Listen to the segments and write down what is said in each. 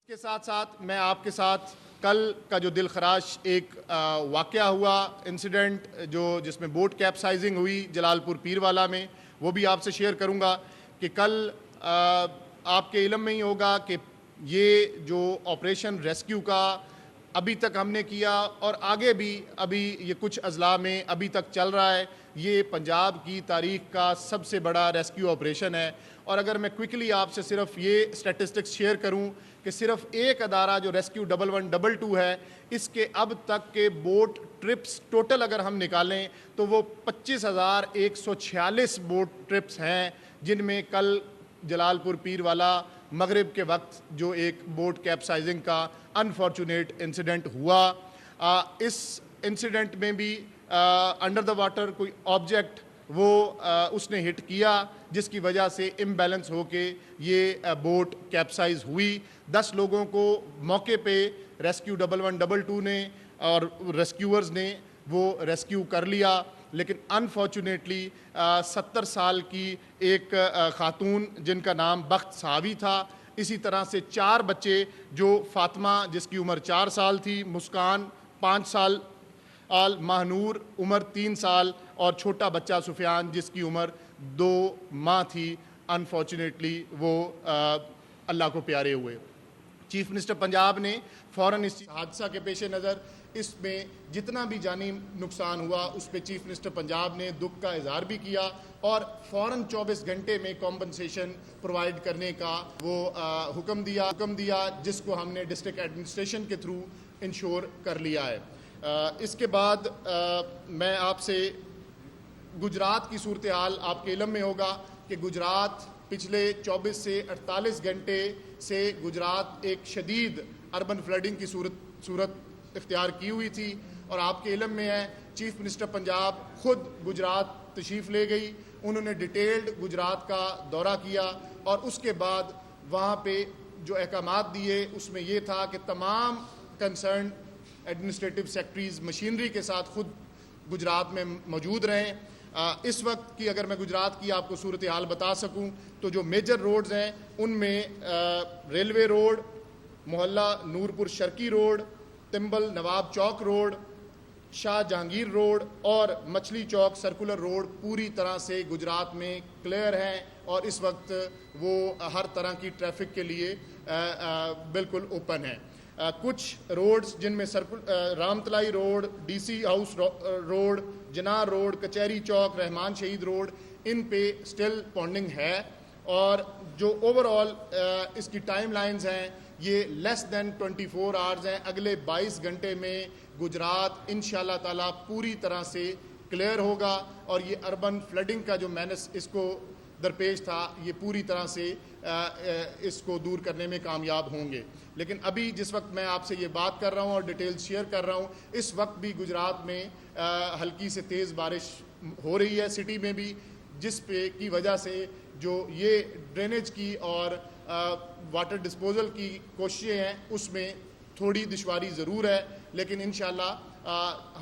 کے ساتھ ساتھ میں آپ کے ساتھ کل کا جو دل خراش ایک واقعہ ہوا انسیڈنٹ جس میں بوٹ کیپسائزنگ ہوئی جلال پور پیر والا میں، وہ بھی آپ سے شیئر کروں گا کہ کل آپ کے علم میں ہی ہوگا کہ یہ جو آپریشن ریسکیو کا ابھی تک ہم نے کیا اور آگے بھی ابھی یہ کچھ اضلاع میں ابھی تک چل رہا ہے، یہ پنجاب کی تاریخ کا سب سے بڑا ریسکیو آپریشن ہے۔ اور اگر میں کوئکلی آپ سے صرف یہ اسٹیٹسٹکس شیئر کروں کہ صرف ایک ادارہ جو ریسکیو 1122 ہے، اس کے اب تک کے بوٹ ٹرپس ٹوٹل اگر ہم نکالیں تو وہ 25,146 بوٹ ٹرپس ہیں، جن میں کل جلال پور پیر والا مغرب کے وقت جو ایک بوٹ کیپسائزنگ کا انفارچونیٹ انسیڈنٹ ہوا، اس انسیڈنٹ میں بھی انڈر دا واٹر کوئی آبجیکٹ وہ اس نے ہٹ کیا جس کی وجہ سے امبیلنس ہو کے یہ بوٹ کیپسائز ہوئی۔ 10 لوگوں کو موقع پہ ریسکیو 1122 نے اور ریسکیورز نے وہ ریسکیو کر لیا، لیکن انفارچونیٹلی 70 سال کی ایک خاتون جن کا نام بخت صحاوی تھا، اسی طرح سے 4 بچے جو فاطمہ جس کی عمر 4 سال تھی، مسکان 5 سال، ماہنور عمر 3 سال اور چھوٹا بچہ سفیان جس کی عمر 2 ماہ تھی، انفارچونیٹلی وہ اللہ کو پیارے ہوئے۔ چیف منسٹر پنجاب نے فوراً اس حادثہ کے پیش نظر اس میں جتنا بھی جانی نقصان ہوا اس پہ چیف منسٹر پنجاب نے دکھ کا اظہار بھی کیا اور فوراً 24 گھنٹے میں کمپنسیشن پرووائڈ کرنے کا وہ حکم دیا جس کو ہم نے ڈسٹرکٹ ایڈمنسٹریشن کے تھرو انشور کر لیا ہے۔ اس کے بعد میں آپ سے گجرات کی صورتحال آپ کے علم میں ہوگا کہ گجرات پچھلے 24 سے 48 گھنٹے سے گجرات ایک شدید اربن فلڈنگ کی صورت اختیار کی ہوئی تھی، اور آپ کے علم میں ہے چیف منسٹر پنجاب خود گجرات تشریف لے گئی، انہوں نے ڈیٹیلڈ گجرات کا دورہ کیا اور اس کے بعد وہاں پہ جو احکامات دیے اس میں یہ تھا کہ تمام کنسرن ایڈمنسٹریٹو سیکٹریز مشینری کے ساتھ خود گجرات میں موجود رہیں۔ اس وقت کی اگر میں گجرات کی آپ کو صورتحال بتا سکوں تو جو میجر روڈز ہیں ان میں ریلوے روڈ، محلہ نورپور شرکی روڈ، تمبل نواب چوک روڈ، شاہ جہانگیر روڈ اور مچھلی چوک سرکولر روڈ پوری طرح سے گجرات میں کلیئر ہیں اور اس وقت وہ ہر طرح کی ٹریفک کے لیے بالکل اوپن ہیں۔ کچھ روڈز جن میں Ram Talai road, D C house road, جنار روڈ، کچہری چوک، رحمان شہید روڈ، ان پہ سٹل پونڈنگ ہے، اور جو اوور آل اس کی ٹائم لائنز ہیں یہ لیس دین 24 آورز ہیں۔ اگلے 22 گھنٹے میں گجرات انشاءاللہ تعالیٰ پوری طرح سے کلیئر ہوگا اور یہ اربن فلڈنگ کا جو مینس اس کو درپیش تھا یہ پوری طرح سے اس کو دور کرنے میں کامیاب ہوں گے۔ لیکن ابھی جس وقت میں آپ سے یہ بات کر رہا ہوں اور ڈیٹیل شیئر کر رہا ہوں، اس وقت بھی گجرات میں ہلکی سے تیز بارش ہو رہی ہے سٹی میں بھی، جس پہ کی وجہ سے جو یہ ڈرینیج کی اور واٹر ڈسپوزل کی کوششیں ہیں اس میں تھوڑی دشواری ضرور ہے، لیکن انشاءاللہ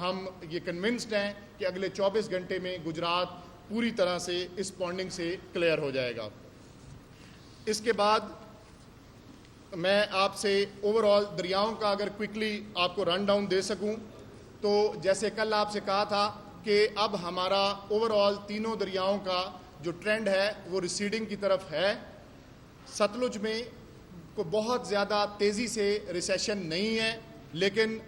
ہم یہ کنونسڈ ہیں کہ اگلے 24 گھنٹے میں گجرات پوری طرح سے اس پونڈنگ سے کلیئر ہو جائے گا۔ اس کے بعد میں آپ سے اوور آل دریاؤں کا اگر کوئکلی آپ کو رن ڈاؤن دے سکوں تو جیسے کل آپ سے کہا تھا کہ اب ہمارا اوور آل تینوں دریاؤں کا جو ٹرینڈ ہے وہ ریسیڈنگ کی طرف ہے۔ ستلج میں کو بہت زیادہ تیزی سے ریسیشن نہیں ہے، لیکن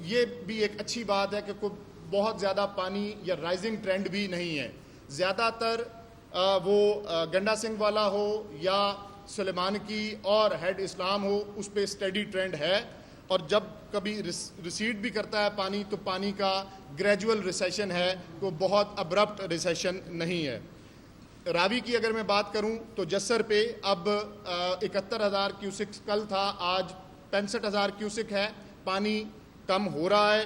یہ بھی ایک اچھی بات ہے کہ کوئی بہت زیادہ پانی یا رائزنگ ٹرینڈ بھی نہیں ہے۔ زیادہ تر وہ گنڈا سنگھ والا ہو یا سلیمان کی اور ہیڈ اسلام ہو اس پہ اسٹڈی ٹرینڈ ہے، اور جب کبھی ریسیڈ بھی کرتا ہے پانی تو پانی کا گریجول ریسیشن ہے، تو بہت ابرپٹ ریسیشن نہیں ہے۔ راوی کی اگر میں بات کروں تو جسر پہ اب 71,000 کیوسک کل تھا، آج 65,000 کیوسک ہے، پانی کم ہو رہا ہے۔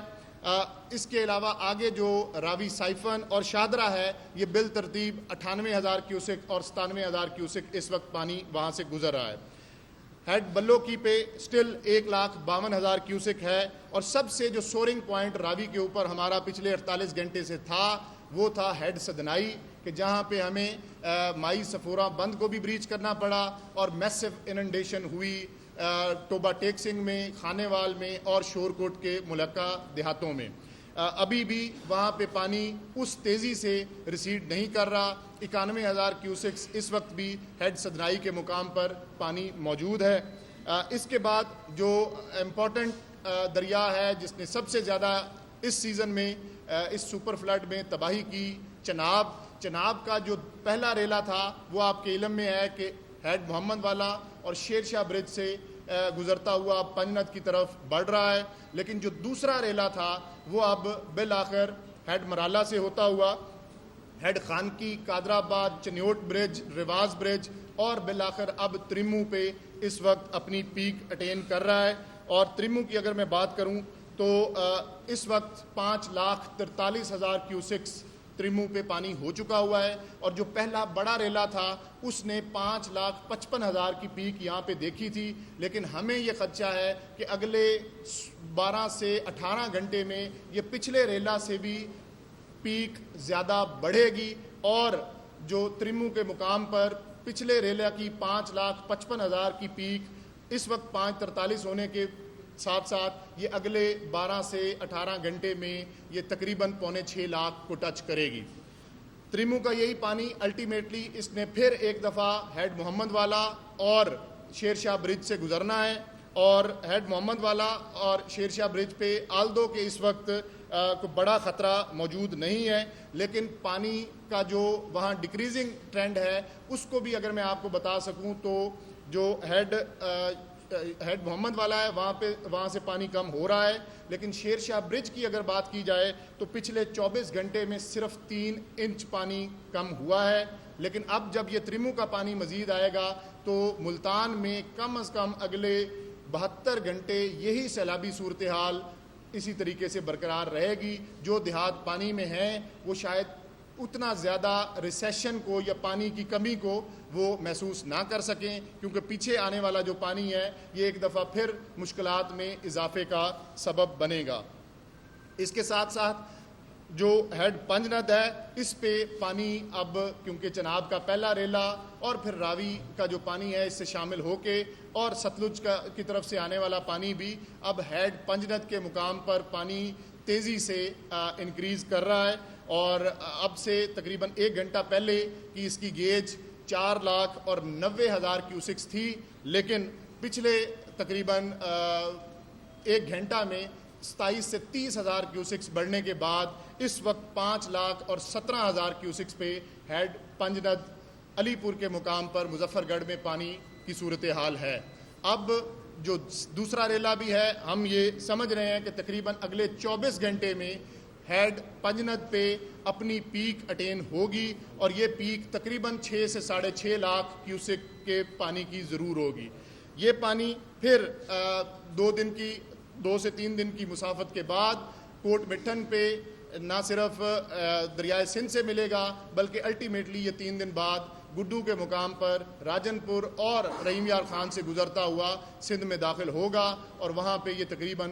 اس کے علاوہ آگے جو راوی سائفن اور شادرہ ہے یہ بالترتیب 98,000 کیوسک اور 97,000 کیوسک اس وقت پانی وہاں سے گزر رہا ہے۔ ہیڈ بلو کی پہ سٹل 1,52,000 کیوسک ہے، اور سب سے جو سورنگ پوائنٹ راوی کے اوپر ہمارا پچھلے 48 گھنٹے سے تھا وہ تھا ہیڈ سدنائی، کہ جہاں پہ ہمیں مائی سفورہ بند کو بھی بریچ کرنا پڑا اور میسو اننڈیشن ہوئی ٹوبا ٹیک سنگھ میں، خانے وال میں اور شورکوٹ کے ملکہ دیہاتوں میں ابھی بھی وہاں پہ پانی اس تیزی سے ریسیڈ نہیں کر رہا. 91,000 کیوسکس اس وقت بھی ہیڈ سدنائی کے مقام پر پانی موجود ہے. اس کے بعد جو امپورٹنٹ دریا ہے جس نے سب سے زیادہ اس سیزن میں اس سپر فلڈ میں تباہی کی، چناب کا جو پہلا ریلا تھا وہ آپ کے علم میں ہے کہ ہیڈ محمد والا اور شیر شاہ برج سے گزرتا ہوا پنجنت کی طرف بڑھ رہا ہے، لیکن جو دوسرا ریلا تھا وہ اب بالآخر ہیڈ مرالا سے ہوتا ہوا ہیڈ خانکی، قادرآباد، چنیوٹ برج، رواز برج اور بالآخر اب تریمو پہ اس وقت اپنی پیک اٹین کر رہا ہے. اور تریمو کی اگر میں بات کروں تو اس وقت 5,43,000 کیوسکس تریمو پہ پانی ہو چکا ہوا ہے، اور جو پہلا بڑا ریلا تھا اس نے 5,55,000 کی پیک یہاں پہ دیکھی تھی. لیکن ہمیں یہ خدشہ ہے کہ اگلے 12 سے 18 گھنٹے میں یہ پچھلے ریلا سے بھی پیک زیادہ بڑھے گی، اور جو تریمو کے مقام پر پچھلے ریلا کی 5,55,000 کی پیک اس وقت 5:43 ہونے کے ساتھ ساتھ یہ اگلے 12 سے 18 گھنٹے میں یہ تقریباً 5.25 لاکھ کو ٹچ کرے گی. تریمو کا یہی پانی الٹیمیٹلی اس نے پھر ایک دفعہ ہیڈ محمد والا اور شیر شاہ برج سے گزرنا ہے، اور ہیڈ محمد والا اور شیر شاہ برج پہ آلدو کے اس وقت کوئی بڑا خطرہ موجود نہیں ہے، لیکن پانی کا جو وہاں ڈکریزنگ ٹرینڈ ہے اس کو بھی اگر میں آپ کو بتا سکوں تو جو ہیڈ محمد والا ہے وہاں سے پانی کم ہو رہا ہے، لیکن شیر شاہ برج کی اگر بات کی جائے تو پچھلے 24 گھنٹے میں صرف 3 انچ پانی کم ہوا ہے. لیکن اب جب یہ تریمو کا پانی مزید آئے گا تو ملتان میں کم از کم اگلے 72 گھنٹے یہی سیلابی صورتحال اسی طریقے سے برقرار رہے گی. جو دیہات پانی میں ہیں وہ شاید اتنا زیادہ ریسیشن کو یا پانی کی کمی کو وہ محسوس نہ کر سکیں، کیونکہ پیچھے آنے والا جو پانی ہے یہ ایک دفعہ پھر مشکلات میں اضافے کا سبب بنے گا. اس کے ساتھ ساتھ جو ہیڈ پنجند ہے اس پہ پانی اب کیونکہ چناب کا پہلا ریلا اور پھر راوی کا جو پانی ہے اس سے شامل ہو کے اور ستلج کی طرف سے آنے والا پانی بھی اب ہیڈ پنجند کے مقام پر پانی تیزی سے انکریز کر رہا ہے، اور اب سے تقریباً 1 گھنٹہ پہلے کی اس کی گیج 4,90,000 کیوسکس تھی، لیکن پچھلے تقریباً 1 گھنٹہ میں 27 سے 30,000 کیوسکس بڑھنے کے بعد اس وقت 5,17,000 کیوسکس پہ ہیڈ پنجند علی پور کے مقام پر مظفر گڑھ میں پانی کی صورتحال ہے. اب جو دوسرا ریلا بھی ہے ہم یہ سمجھ رہے ہیں کہ تقریباً اگلے 24 گھنٹے میں ہیڈ پنجند پہ اپنی پیک اٹین ہوگی، اور یہ پیک تقریباً 6 سے 6.5 لاکھ کیوسک کے پانی کی ضرور ہوگی. یہ پانی پھر 2 سے 3 دن کی مسافت کے بعد کوٹ مٹھن پہ نہ صرف دریائے سندھ سے ملے گا بلکہ الٹیمیٹلی یہ 3 دن بعد گڈو کے مقام پر راجن پور اور رحیم یار خان سے گزرتا ہوا سندھ میں داخل ہوگا، اور وہاں پہ یہ تقریباً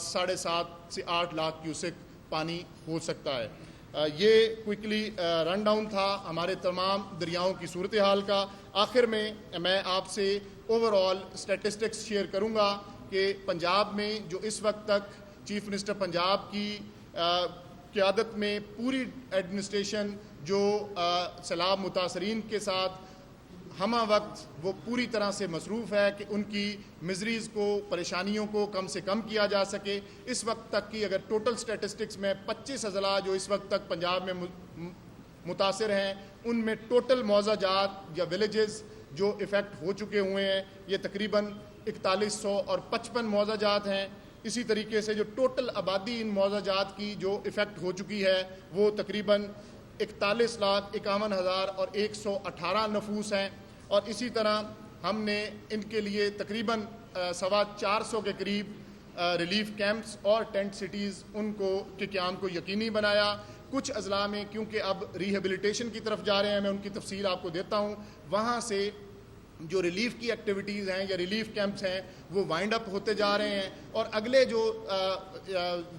7.5 سے 8 لاکھ کیوسک پانی ہو سکتا ہے. یہ کوئکلی رن ڈاؤن تھا ہمارے تمام دریاؤں کی صورتحال کا. آخر میں میں آپ سے اوور آل اسٹیٹسٹکس شیئر کروں گا کہ پنجاب میں جو اس وقت تک چیف منسٹر پنجاب کی قیادت میں پوری ایڈمنسٹریشن جو سیلاب متاثرین کے ساتھ ہمہ وقت وہ پوری طرح سے مصروف ہے کہ ان کی مزریز کو، پریشانیوں کو کم سے کم کیا جا سکے. اس وقت تک کی اگر ٹوٹل سٹیٹسٹکس میں 25 اضلاع جو اس وقت تک پنجاب میں متاثر ہیں ان میں ٹوٹل معاوضہ جات یا ولیجز جو افیکٹ ہو چکے ہوئے ہیں یہ تقریباً 4100 اور 55 معاوضہ جات ہیں. اسی طریقے سے جو ٹوٹل آبادی ان معاوضہ جات کی جو افیکٹ ہو چکی ہے وہ تقریباً 41,51,000 اور 118 نفوس ہیں، اور اسی طرح ہم نے ان کے لیے تقریباً 450 کے قریب ریلیف کیمپس اور ٹینٹ سٹیز ان کو کے قیام کو یقینی بنایا. کچھ اضلاع میں کیونکہ اب ریہیبلیٹیشن کی طرف جا رہے ہیں، میں ان کی تفصیل آپ کو دیتا ہوں، وہاں سے جو ریلیف کی ایکٹیویٹیز ہیں یا ریلیف کیمپس ہیں وہ وائنڈ اپ ہوتے جا رہے ہیں، اور اگلے جو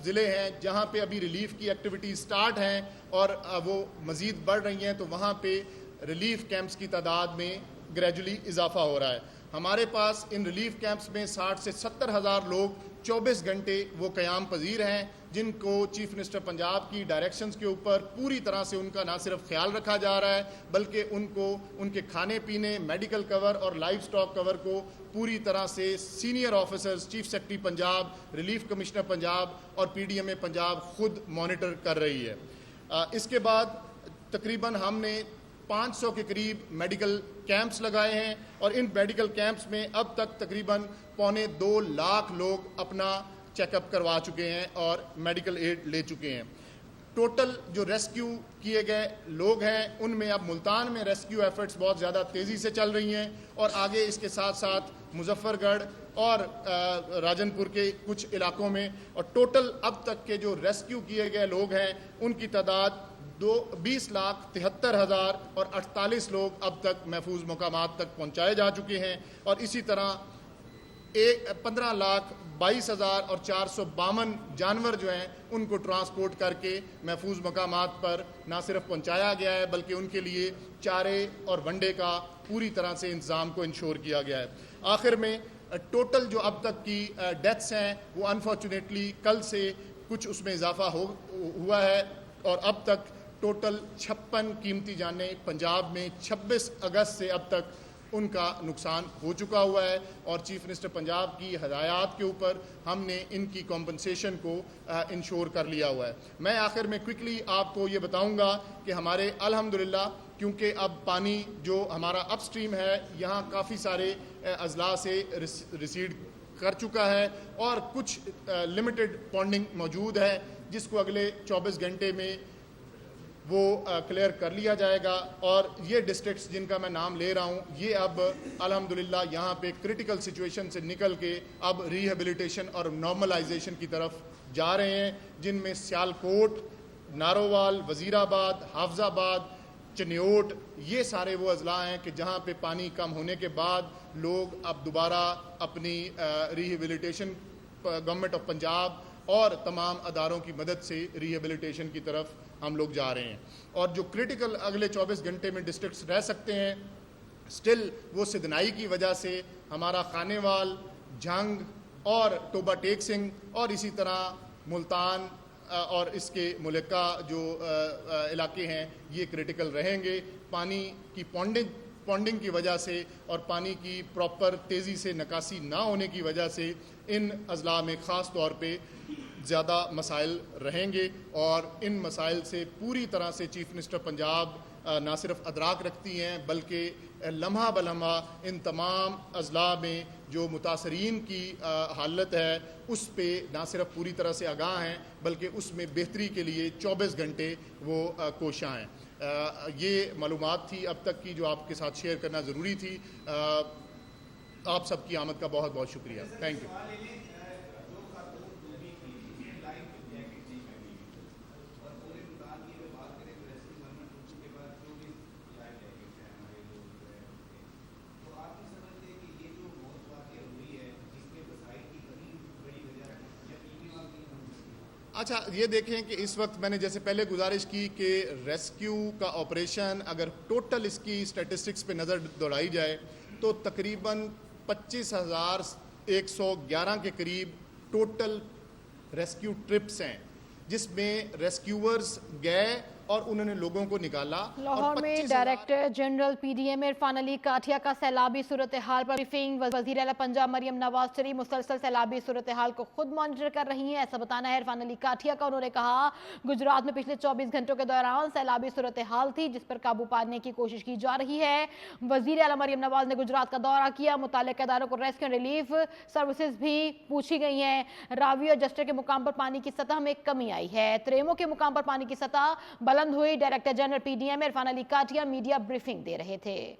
ضلع ہیں جہاں پہ ابھی ریلیف کی ایکٹیویٹیز سٹارٹ ہیں اور وہ مزید بڑھ رہی ہیں تو وہاں پہ ریلیف کیمپس کی تعداد میں گریجولی اضافہ ہو رہا ہے. ہمارے پاس ان ریلیف کیمپس میں 60 سے 70 ہزار لوگ 24 گھنٹے وہ قیام پذیر ہیں، جن کو چیف منسٹر پنجاب کی ڈائریکشنز کے اوپر پوری طرح سے ان کا نہ صرف خیال رکھا جا رہا ہے بلکہ ان کو ان کے کھانے پینے، میڈیکل کور اور لائف سٹاک کور کو پوری طرح سے senior officers, chief secretary Punjab, relief commissioner Punjab اور پی ڈی ایم اے پنجاب خود مانیٹر کر رہی ہے۔ اس کے بعد تقریباً ہم نے 500 کے قریب میڈیکل کیمپس لگائے ہیں اور ان میڈیکل کیمپس میں اب تک تقریباً 2.25 لاکھ لوگ اپنا چیک اپ کروا چکے ہیں اور میڈیکل ایڈ لے چکے ہیں۔ ٹوٹل جو ریسکیو کیے گئے لوگ ہیں ان میں اب ملتان میں ریسکیو ایفرٹس بہت زیادہ تیزی سے چل رہی ہیں اور آگے اس کے ساتھ ساتھ مظفر گڑھ اور راجن پور کے کچھ علاقوں میں، اور ٹوٹل اب تک کے جو ریسکیو کیے گئے لوگ ہیں ان کی تعداد 20,73,000 اور 48 لوگ اب تک محفوظ مقامات تک پہنچائے جا چکے ہیں، اور اسی طرح 15,22,000 اور 452 جانور جو ہیں ان کو ٹرانسپورٹ کر کے محفوظ مقامات پر نہ صرف پہنچایا گیا ہے بلکہ ان کے لیے چارے اور ونڈے کا پوری طرح سے انتظام کو انشور کیا گیا ہے۔ آخر میں ٹوٹل جو اب تک کی ڈیتھس ہیں وہ انفارچونیٹلی کل سے کچھ اس میں اضافہ ہوا ہے اور اب تک ٹوٹل 56 قیمتی جانیں پنجاب میں 26 اگست سے اب تک ان کا نقصان ہو چکا ہوا ہے، اور چیف منسٹر پنجاب کی ہدایات کے اوپر ہم نے ان کی کمپنسیشن کو انشور کر لیا ہوا ہے۔ میں آخر میں کوئکلی آپ کو یہ بتاؤں گا کہ ہمارے الحمدللہ کیونکہ اب پانی جو ہمارا اپ سٹریم ہے یہاں کافی سارے اضلاع سے ریسیڈ کر چکا ہے اور کچھ لمیٹڈ پونڈنگ موجود ہے جس کو اگلے 24 گھنٹے میں وہ کلیئر کر لیا جائے گا، اور یہ ڈسٹرکٹس جن کا میں نام لے رہا ہوں یہ اب الحمدللہ یہاں پہ کرٹیکل سچویشن سے نکل کے اب ریہیبلیٹیشن اور نارملائزیشن کی طرف جا رہے ہیں، جن میں سیالکوٹ، نارووال، وزیر آباد، حافظ آباد، چنیوٹ، یہ سارے وہ اضلاع ہیں کہ جہاں پہ پانی کم ہونے کے بعد لوگ اب دوبارہ اپنی ریہیبلیٹیشن گورنمنٹ آف پنجاب اور تمام اداروں کی مدد سے ریہیبلیٹیشن کی طرف ہم لوگ جا رہے ہیں، اور جو کرٹیکل اگلے 24 گھنٹے میں ڈسٹرکٹس رہ سکتے ہیں سٹل وہ سدنائی کی وجہ سے ہمارا خانیوال، جھنگ اور ٹوبہ ٹیک سنگھ اور اسی طرح ملتان اور اس کے ملکہ جو علاقے ہیں یہ کرٹیکل رہیں گے۔ پانی کی پونڈنگ کی وجہ سے اور پانی کی پراپر تیزی سے نکاسی نہ ہونے کی وجہ سے ان اضلاع میں خاص طور پہ زیادہ مسائل رہیں گے، اور ان مسائل سے پوری طرح سے چیف منسٹر پنجاب نہ صرف ادراک رکھتی ہیں بلکہ لمحہ بلمحہ ان تمام اضلاع میں جو متاثرین کی حالت ہے اس پہ نہ صرف پوری طرح سے آگاہ ہیں بلکہ اس میں بہتری کے لیے 24 گھنٹے وہ کوشاں ہیں۔ یہ معلومات تھی اب تک کی جو آپ کے ساتھ شیئر کرنا ضروری تھی۔ آپ سب کی آمد کا بہت بہت شکریہ، تھینک یو۔ اچھا یہ دیکھیں کہ اس وقت میں نے جیسے پہلے گزارش کی کہ ریسکیو کا آپریشن اگر ٹوٹل اس کی سٹیٹسٹکس پہ نظر دوڑائی جائے تو تقریباً 25,111 کے قریب ٹوٹل ریسکیو ٹرپس ہیں جس میں ریسکیورز گئے اور انہوں نے لوگوں کو نکالا۔ لاہور میں director general P D M Irfan Ali Kathia کا سیلابی صورتحال پر بریفنگ۔ وزیر اعلیٰ پنجاب مریم نواز شریف مسلسل سیلابی صورتحال کو خود مانیٹر کر رہی ہیں، ایسا بتانا ہے عرفان علی کاٹھیا کا۔ انہوں نے کہا گجرات میں پچھلے 24 گھنٹوں کے دوران سیلابی صورتحال تھی جس پر قابو پانے کی کوشش کی جا رہی ہے۔ وزیر اعلیٰ مریم نواز نے گجرات کا دورہ کیا، متعلقہ اداروں کو ریسکیو اینڈ ریلیف سروسز بھی پوچھی گئی ہیں۔ راوی اور جسٹر کے مقام پر پانی کی سطح میں کمی آئی ہے، تریموں کے مقام پر پانی کی سطح بلند ہوئی۔ Director general P D M Irfan Ali Kathia media briefing دے رہے تھے۔